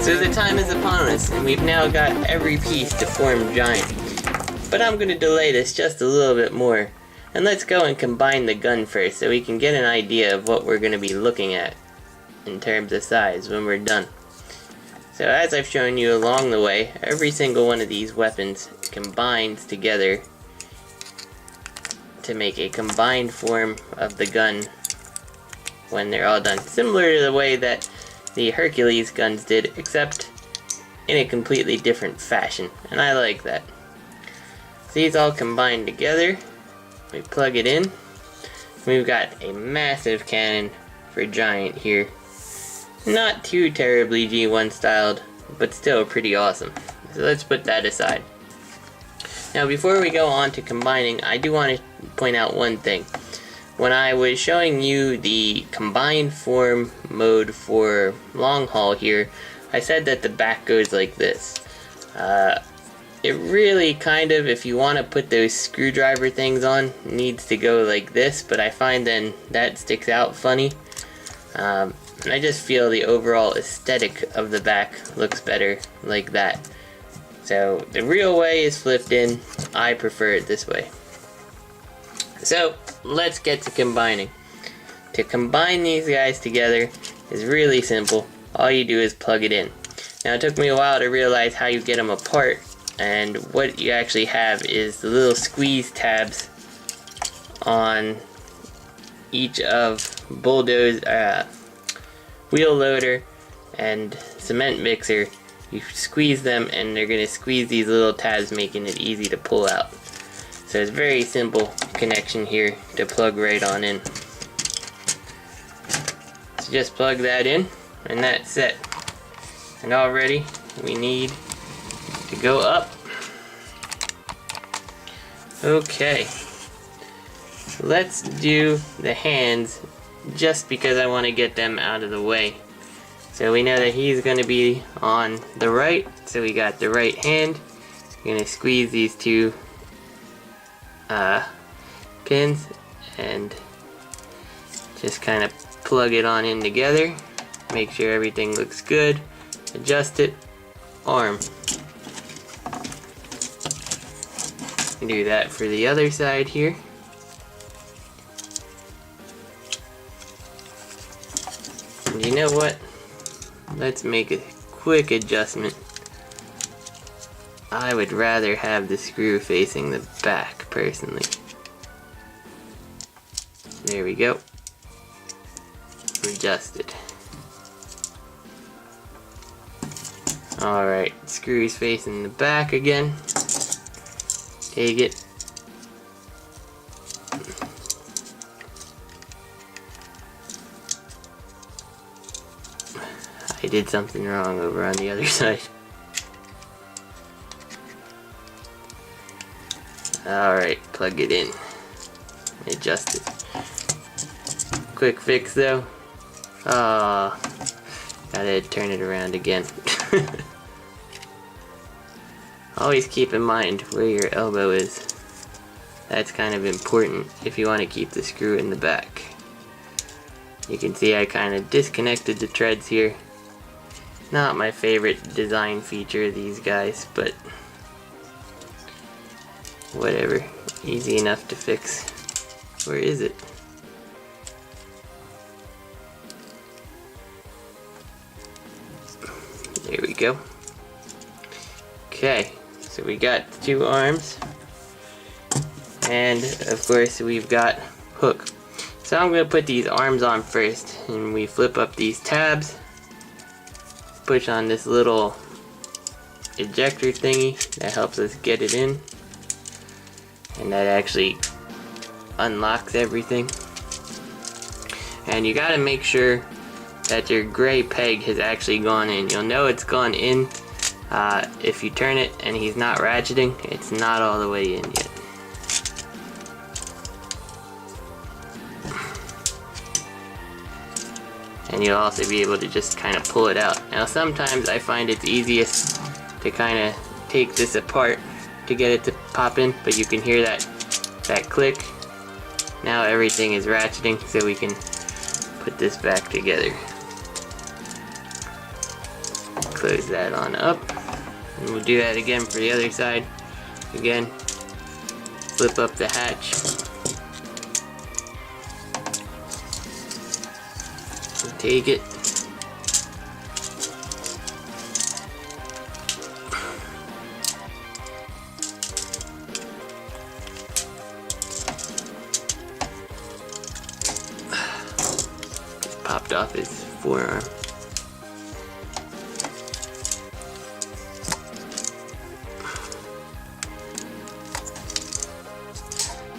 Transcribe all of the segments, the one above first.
So the time is upon us, and we've now got every piece to form Giant. But I'm going to delay this just a little bit more, and let's go and combine the gun first so we can get an idea of what we're going to be looking at in terms of size when we're done. So as I've shown you along the way, every single one of these weapons combines together to make a combined form of the gun when they're all done. Similar to the way that the Hercules guns did, except in a completely different fashion, and I like that. So these all combine together, we plug it in, we've got a massive cannon for Giant here. Not too terribly G1 styled, but still pretty awesome. So let's put that aside. Now before we go on to combining, I do want to point out one thing. When I was showing you the combined form mode for long haul here, I said that the back goes like this. It really kind of, if you want to put those screwdriver things on, needs to go like this, but I find then that sticks out funny. And I just feel the overall aesthetic of the back looks better like that. So the real way is flipped in. I prefer it this way. So let's get to combining. To combine these guys together is really simple. All you do is plug it in. Now it took me a while to realize how you get them apart, and what you actually have is the little squeeze tabs on each of bulldoze, wheel loader and cement mixer. You squeeze them and they're going to squeeze these little tabs, making it easy to pull out. So it's a very simple connection here to plug right on in. So just plug that in and that's set. And already we need to go up. Okay. Let's do the hands just because I want to get them out of the way. So we know that he's going to be on the right, so we got the right hand. We're going to squeeze these two pins and just kind of plug it on in together. Make sure everything looks good. Adjust it. Arm. Do that for the other side here. And you know what? Let's make a quick adjustment. I would rather have the screw facing the back, personally. There we go. Adjusted. Alright, screws facing the back again. Take it. I did something wrong over on the other side. Alright, plug it in. Adjust it. Quick fix though. Ah, gotta turn it around again. Always keep in mind where your elbow is. That's kind of important if you want to keep the screw in the back. You can see I kind of disconnected the treads here. Not my favorite design feature of these guys, but whatever. Easy enough to fix. Where is it? There we go. Okay, so we got the two arms. And of course we've got hook. So I'm going to put these arms on first, and we flip up these tabs. Push on this little ejector thingy that helps us get it in, and that actually unlocks everything. And you gotta make sure that your gray peg has actually gone in. You'll know it's gone in if you turn it and he's not ratcheting. It's not all the way in yet. And you'll also be able to just kind of pull it out. Now sometimes I find it's easiest to kind of take this apart to get it to pop in, but you can hear that click. Now everything is ratcheting, so we can put this back together. close that on up. And we'll do that again for the other side. Again, flip up the hatch. And take it. Just popped off his forearm.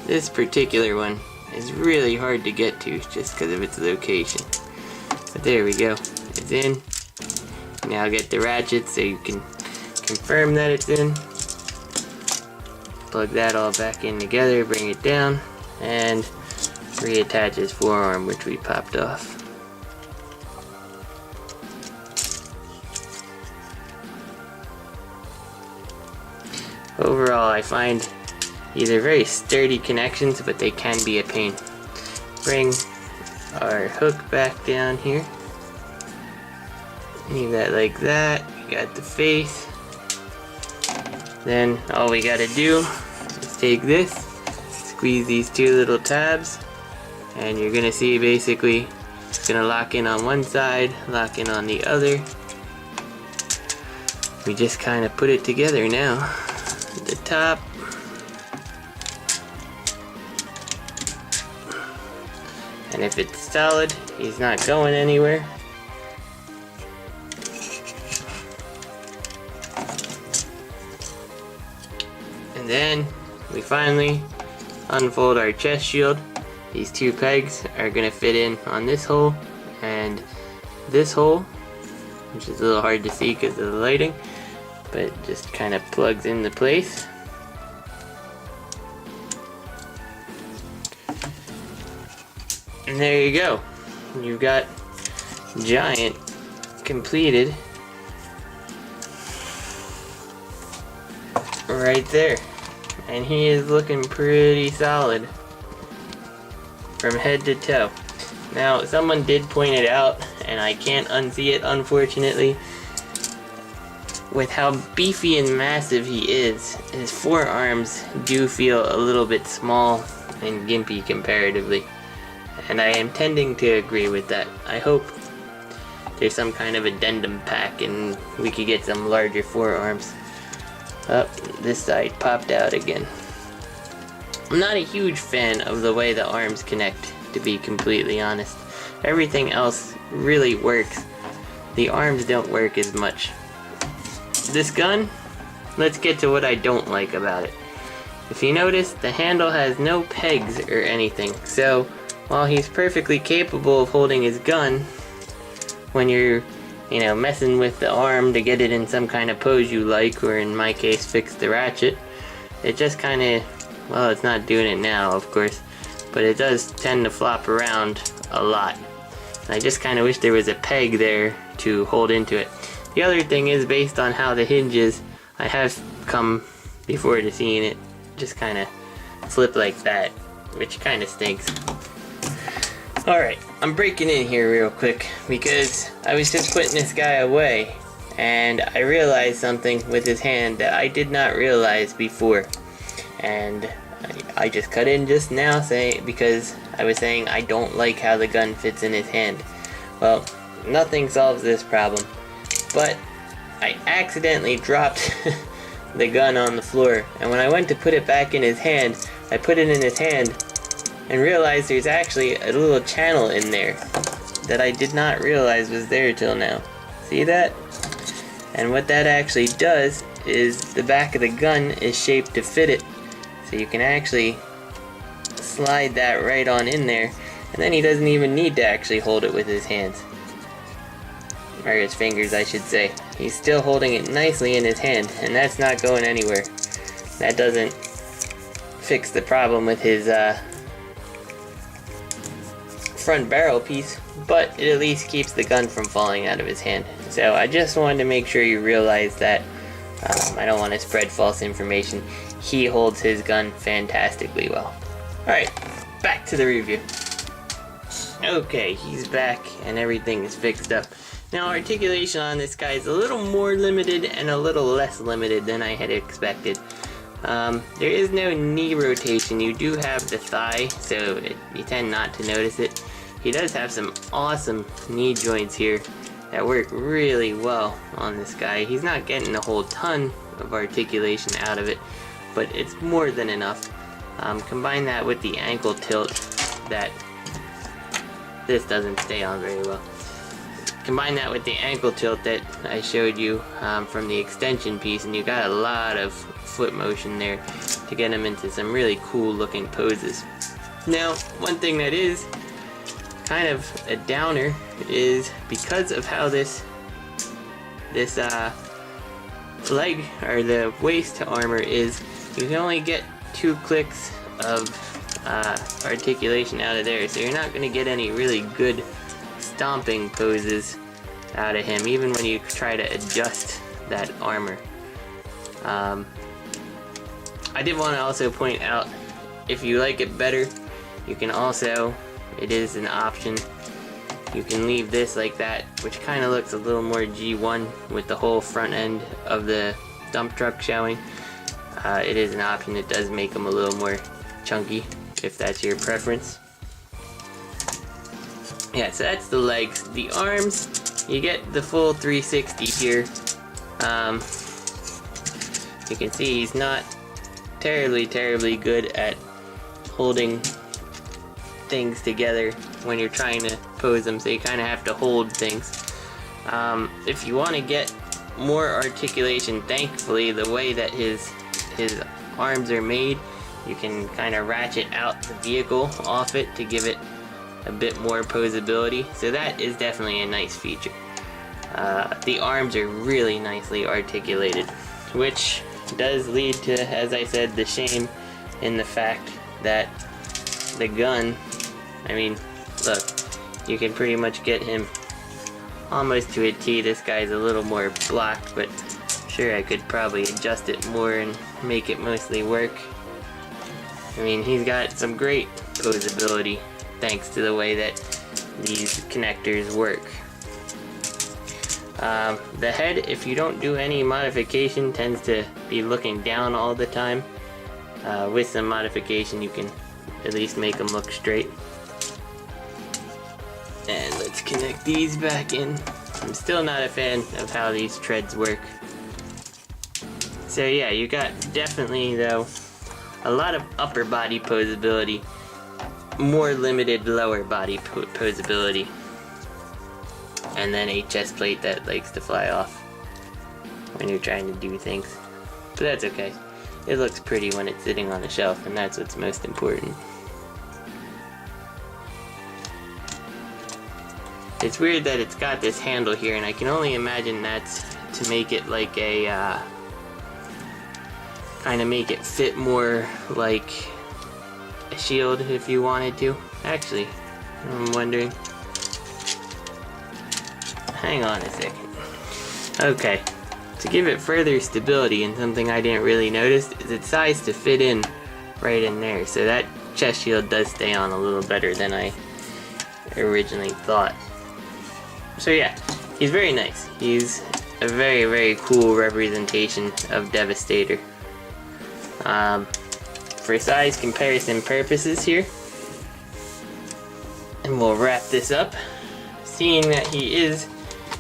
This particular one is really hard to get to just because of its location. But there we go. It's in. Now get the ratchet so you can confirm that it's in. Plug that all back in together, bring it down, and reattach his forearm, which we popped off. Overall, I find these are very sturdy connections, but they can be a pain. Bring our hook back down here. Leave that like that. We got the face. Then all we gotta do is take this, squeeze these two little tabs, and you're gonna see basically it's gonna lock in on one side, lock in on the other. We just kind of put it together now. At the top. And if it's solid, he's not going anywhere. And then we finally unfold our chest shield. These two pegs are gonna fit in on this hole and this hole, which is a little hard to see because of the lighting, but it just kind of plugs into place. And there you go. You've got Giant completed right there. And he is looking pretty solid from head to toe. Now, someone did point it out, and I can't unsee it, unfortunately. With how beefy and massive he is, his forearms do feel a little bit small and gimpy comparatively. And I am tending to agree with that. I hope there's some kind of addendum pack and we could get some larger forearms. Oh, this side popped out again. I'm not a huge fan of the way the arms connect, to be completely honest. Everything else really works. The arms don't work as much. This gun, let's get to what I don't like about it. If you notice, the handle has no pegs or anything, so while he's perfectly capable of holding his gun, when you're, messing with the arm to get it in some kind of pose you like, or in my case, fix the ratchet, it just kind of, well, it's not doing it now, of course, but it does tend to flop around a lot. And I just kind of wish there was a peg there to hold into it. The other thing is, based on how the hinge is, I have come before to seeing it just kind of flip like that, which kind of stinks. Alright, I'm breaking in here real quick because I was just putting this guy away and I realized something with his hand that I did not realize before. And I just cut in just now because I was saying I don't like how the gun fits in his hand. Well, nothing solves this problem, but I accidentally dropped the gun on the floor, and when I went to put it back in his hand, I put it in his hand and realized there's actually a little channel in there that I did not realize was there till now. See that? And what that actually does is the back of the gun is shaped to fit it. So you can actually slide that right on in there, and then he doesn't even need to actually hold it with his hands. Or his fingers, I should say. He's still holding it nicely in his hand, and that's not going anywhere. That doesn't fix the problem with his front barrel piece, but it at least keeps the gun from falling out of his hand. So I just wanted to make sure you realize that. I don't want to spread false information. He holds his gun fantastically well. Alright, back to the review. Okay, he's back and everything is fixed up. Now articulation on this guy is a little more limited and a little less limited than I had expected. There is no knee rotation. You do have the thigh, so you tend not to notice it. He does have some awesome knee joints here that work really well on this guy. He's not getting a whole ton of articulation out of it, but it's more than enough. Combine that with the ankle tilt that this doesn't stay on very well. Combine that with the ankle tilt that I showed you from the extension piece, and you got a lot of foot motion there to get him into some really cool looking poses. Now, one thing that is kind of a downer is because of how this leg or the waist armor is, you can only get 2 clicks of articulation out of there, so you're not going to get any really good stomping poses out of him, even when you try to adjust that armor. I did want to also point out, if you like it better, you can also, it is an option, you can leave this like that, which kind of looks a little more G1 with the whole front end of the dump truck showing. It is an option. It does make them a little more chunky if that's your preference. Yeah, so that's the legs. The arms, you get the full 360 here. You can see he's not terribly good at holding things together when you're trying to pose them, so you kind of have to hold things. If you want to get more articulation, thankfully the way that his arms are made, you can kind of ratchet out the vehicle off it to give it a bit more posability, so that is definitely a nice feature. The arms are really nicely articulated, which does lead to, as I said, the shame in the fact that the gun, I mean, look, you can pretty much get him almost to a T. This guy's a little more blocked, but sure, I could probably adjust it more and make it mostly work. I mean, he's got some great posability thanks to the way that these connectors work. The head, if you don't do any modification, tends to be looking down all the time. With some modification, you can at least make them look straight. And let's connect these back in. I'm still not a fan of how these treads work. So yeah, you got definitely, though, a lot of upper body posability, more limited lower body posability, and then a chest plate that likes to fly off when you're trying to do things. But that's okay. It looks pretty when it's sitting on a shelf, and that's what's most important. It's weird that it's got this handle here, and I can only imagine that's to make it like a, kind of make it fit more like a shield if you wanted to. Actually, I'm wondering. Hang on a second. Okay, to give it further stability, and something I didn't really notice, is its size to fit in right in there. So that chest shield does stay on a little better than I originally thought. So yeah, he's very nice. He's a very cool representation of Devastator. For size comparison purposes here, and we'll wrap this up. Seeing that he is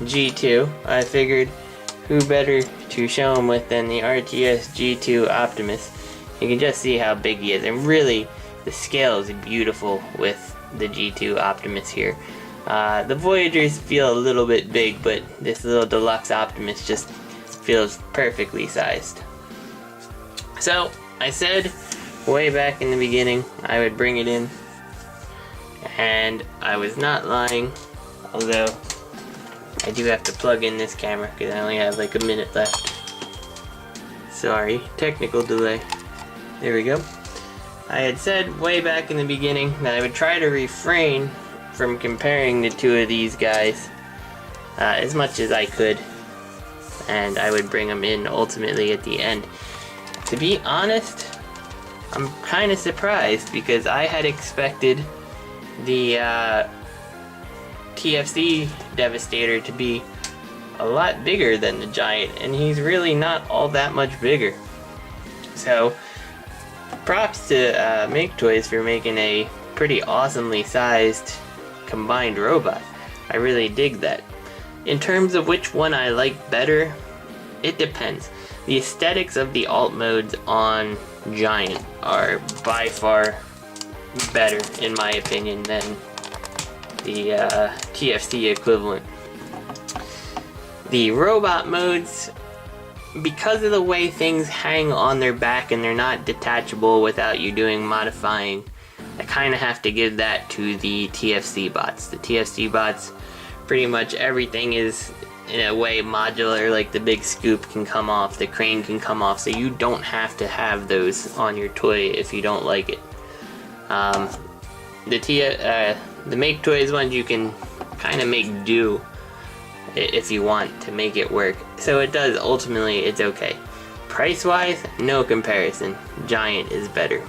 G2, I figured who better to show him with than the RTS G2 Optimus. You can just see how big he is, and really the scale is beautiful with the G2 Optimus here. The Voyagers feel a little bit big, but this little deluxe Optimus just feels perfectly sized. So, I said way back in the beginning I would bring it in, and I was not lying, although I do have to plug in this camera because I only have like a minute left. Sorry, technical delay. There we go. I had said way back in the beginning that I would try to refrain from comparing the two of these guys as much as I could, and I would bring them in ultimately at the end. To be honest, I'm kind of surprised because I had expected the TFC Devastator to be a lot bigger than the Giant, and he's really not all that much bigger. So props to Maketoys for making a pretty awesomely sized combined robot. I really dig that. In terms of which one I like better, it depends. The aesthetics of the alt modes on Giant are by far better, in my opinion, than the TFC equivalent. The robot modes, because of the way things hang on their back and they're not detachable without you doing modifying, I kind of have to give that to the TFC bots. The TFC bots, pretty much everything is in a way modular, like the big scoop can come off, the crane can come off, so you don't have to have those on your toy if you don't like it. The Maketoys ones you can kind of make do if you want to make it work. So it does, ultimately it's okay. Price wise, no comparison. Giant is better.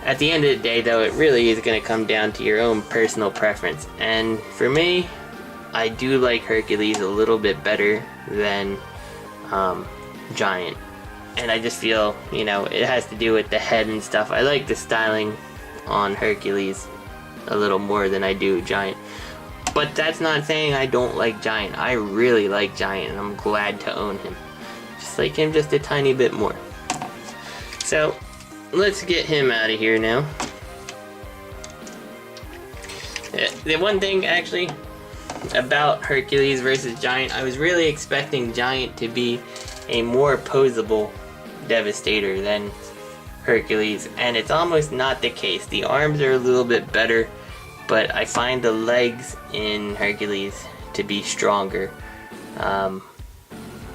At the end of the day though, it really is going to come down to your own personal preference. And for me, I do like Hercules a little bit better than Giant. And I just feel, you know, it has to do with the head and stuff. I like the styling on Hercules a little more than I do Giant. But that's not saying I don't like Giant. I really like Giant and I'm glad to own him. Just like him just a tiny bit more. So, let's get him out of here now. The one thing actually about Hercules versus Giant, I was really expecting Giant to be a more posable Devastator than Hercules, and it's almost not the case. The arms are a little bit better, but I find the legs in Hercules to be stronger,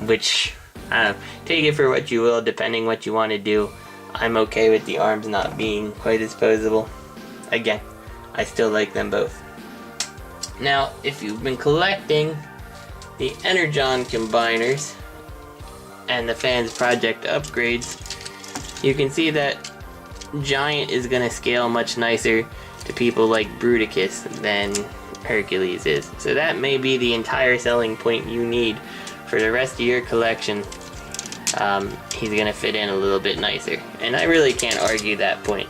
which, I don't know, take it for what you will, depending what you want to do. I'm okay with the arms not being quite as posable. Again, I still like them both. Now, if you've been collecting the Energon combiners and the Fans Project upgrades, you can see that Giant is going to scale much nicer to people like Bruticus than Hercules is. So that may be the entire selling point you need for the rest of your collection. He's going to fit in a little bit nicer. And I really can't argue that point.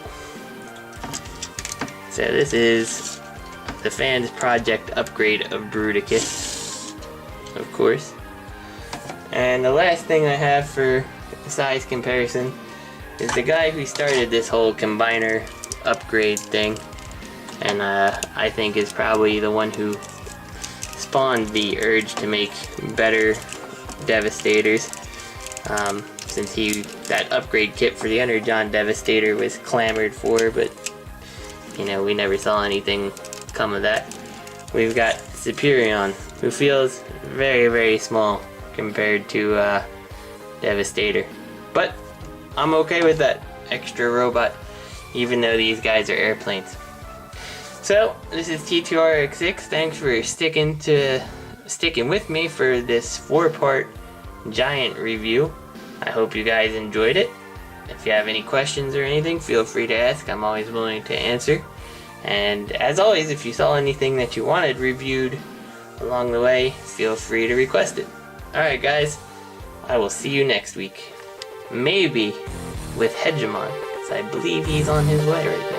So this is the Fans Project upgrade of Bruticus, of course. And the last thing I have for size comparison is the guy who started this whole combiner upgrade thing, and I think is probably the one who spawned the urge to make better Devastators, since that upgrade kit for the Energon Devastator was clamored for, but you know, we never saw anything come of that. We've got Superion, who feels very, very small compared to Devastator, but I'm okay with that extra robot, even though these guys are airplanes. So this is T2RX6. Thanks for sticking with me for this 4-part Giant review. I hope you guys enjoyed it. If you have any questions or anything, feel free to ask. I'm always willing to answer. And as always, if you saw anything that you wanted reviewed along the way, feel free to request it. Alright guys, I will see you next week. Maybe with Hegemon, because I believe he's on his way right now.